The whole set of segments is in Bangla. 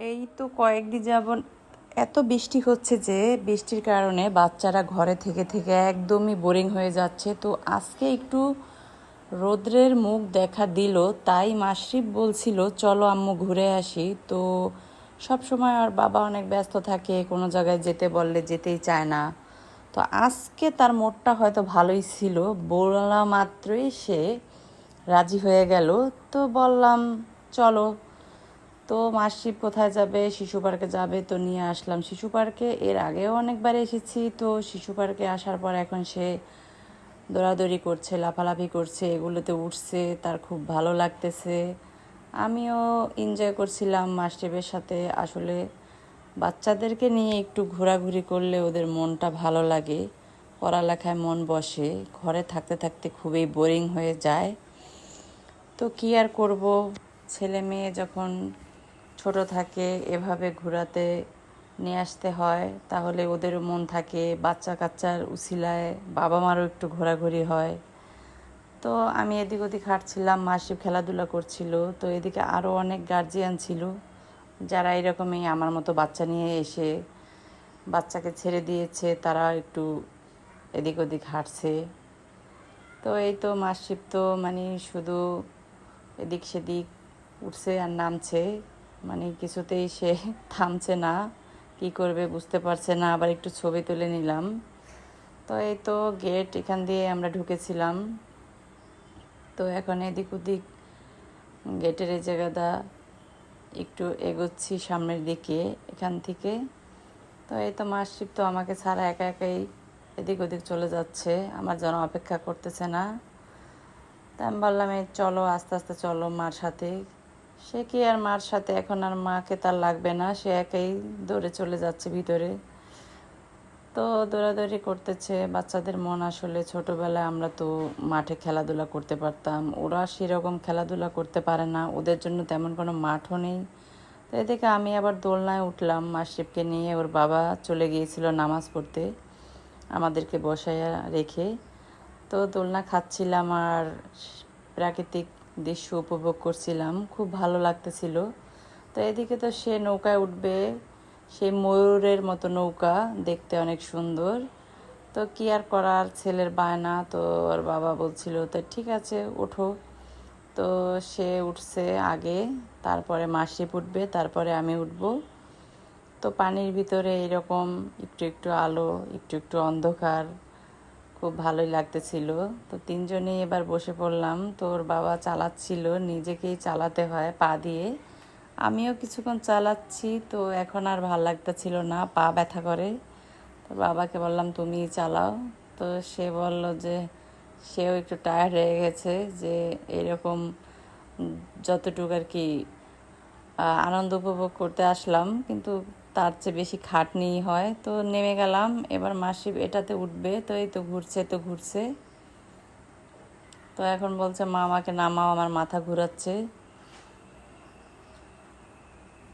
এই তো কয়েকদিন যাবত এত বৃষ্টি হচ্ছে যে বৃষ্টির কারণে বাচ্চারা ঘরে থেকে থেকে একদমই বোরিং হয়ে যাচ্ছে। তো আজকে একটু রৌদ্রের মুখ দেখা দিল, তাই মাসরিফ বলছিল চলো আম্মু ঘুরে আসি। তো সব সময় আর বাবা অনেক ব্যস্ত থাকে, কোনো জায়গায় যেতে বললে যেতেই চায় না। তো আজকে তার মুডটা হয়তো ভালোই ছিল, বলা মাত্রই সে রাজি হয়ে গেল। তো বললাম চলো। তো মাসিব কোথায় যাবে, শিশু পার্কে যাবে, তো নিয়ে আসলাম শিশু পার্কে। এর আগেও অনেকবার এসেছি। তো শিশু পার্কে আসার পর এখন সে দৌড়াদৌড়ি করছে, লাফালাফি করছে, এগুলোতে উঠছে, তার খুব ভালো লাগতেছে। আমিও এনজয় করছিলাম মাসিবের সাথে। আসলে বাচ্চাদেরকে নিয়ে একটু ঘোরাঘুরি করলে ওদের মনটা ভালো লাগে, পড়ালেখায় মন বসে। ঘরে থাকতে থাকতে খুবই বোরিং হয়ে যায়। তো কী আর করব, ছেলে মেয়ে যখন ছোট থাকে এভাবে ঘোরাতে নিয়ে আসতে হয়, তাহলে ওদেরও মন থাকে, বাচ্চা কাচ্চার উছিলায় বাবা মারও একটু ঘোরাঘুরি হয়। তো আমি এদিক ওদিক হাঁটছিলাম, মাসিব খেলাধুলা করছিল। তো এদিকে আরও অনেক গার্জিয়ান ছিল যারা এরকমই আমার মতো বাচ্চা নিয়ে এসে বাচ্চাকে ছেড়ে দিয়েছে, তারা একটু এদিক ওদিক হাঁটছে। তো এই তো মাসিব তো মানে শুধু এদিক সেদিক উঠছে আর নামছে, মানে কিছুতেই সে থামছে না, কি করবে বুঝতে পারছে না। আবার একটু ছবি তুলে নিলাম। তো এই তো গেট, এখান দিয়ে আমরা ঢুকেছিলাম। তো এখন এদিক ওদিক গেটের এই জায়গাটা একটু এগোচ্ছি সামনের দিকে এখান থেকে। তো এই তো মাসিব তো আমাকে ছাড়া একা একাই এদিক ওদিক চলে যাচ্ছে, আমার যেন অপেক্ষা করতেছে না। তা আমি বললাম এই চলো, আস্তে আস্তে চলো মার সাথে। সে কি আর মার সাথে, এখন আর মাকে তার লাগবে না, সে একাই দৌড়ে চলে যাচ্ছে ভিতরে। তো দৌড়াদৌড়ি করতেছে। বাচ্চাদের মন আসলে, ছোটোবেলায় আমরা তো মাঠে খেলাধুলা করতে পারতাম, ওরা সেরকম খেলাধুলা করতে পারে না, ওদের জন্য তেমন কোনো মাঠও নেই। তো এদিকে আমি আবার দোলনায় উঠলাম মাসিবকে নিয়ে। ওর বাবা চলে গিয়েছিল নামাজ পড়তে, আমাদেরকে বসায়া রেখে। তো দোলনা খাচ্ছিলাম আর প্রাকৃতিক দৃশ্য উপভোগ করছিলাম, খুব ভালো লাগতেছিল। তো এদিকে তো সে নৌকায় উঠবে, সেই ময়ূরের মতো নৌকা, দেখতে অনেক সুন্দর। তো কি আর করার, ছেলের বায়না। তো ওর বাবা বলছিল তো ঠিক আছে ওঠো। তো সে উঠছে আগে, তারপরে মাসিব উঠবে, তারপরে আমি উঠব। তো পানির ভিতরে এরকম একটু একটু আলো, একটু একটু অন্ধকার, খুব ভালোই লাগতেছিল। তো তিনজনেই এবার বসে পড়লাম। তো ওর বাবা চালাচ্ছিল, নিজেকেই চালাতে হয় পা দিয়ে, আমিও কিছুক্ষণ চালাচ্ছি। তো এখন আর ভাল লাগতেছিল না, পা ব্যথা করে। তো বাবাকে বললাম তুমি চালাও। তো সে বলল যে সেও একটু টায়ার্ড হয়ে গেছে, যে এরকম যতটুকু আর কি আনন্দ উপভোগ করতে আসলাম, কিন্তু তার চেয়ে বেশি খাটনিই হয়। তো নেমে গেলাম। এবার মাসিব এটাতে উঠবে। তো এই তো ঘুরছে, তো ঘুরছে। তো এখন বলছে মা আমাকে নামাও, আমার মাথা ঘুরাচ্ছে।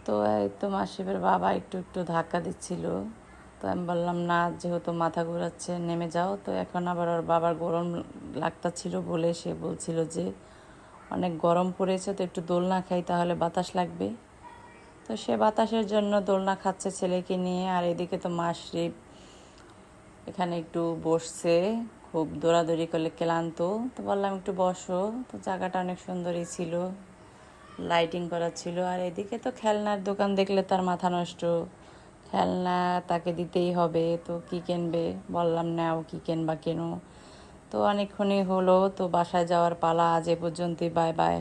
তো এই তো মাসিবের বাবা একটু একটু ধাক্কা দিচ্ছিল। তো আমি বললাম না, যেহেতু মাথা ঘোরাচ্ছে নেমে যাও। তো এখন আবার ওর বাবার গরম লাগতাছিল বলে সে বলছিল যে অনেক গরম পড়েছে, তো একটু দোলনা খাই তাহলে বাতাস লাগবে। তো সে বাতাসের জন্য দোলনা খাচ্ছে ছেলেকে নিয়ে। আর এদিকে তো মাসরিব এখানে একটু বসছে, খুব দৌড়াদৌড়ি করলে ক্লান্ত। তো বললাম একটু বসো। তো জায়গাটা অনেক সুন্দরই ছিল, লাইটিং করা ছিল। আর এদিকে তো খেলনার দোকান দেখলে তার মাথা নষ্ট, খেলনা তাকে দিতেই হবে। তো কি কিনবে, বললাম নাও কি কিনবা কেনো। তো অনেকক্ষণই হলো, তো বাসায় যাওয়ার পালা, আজ এ পর্যন্তই, বাই বাই।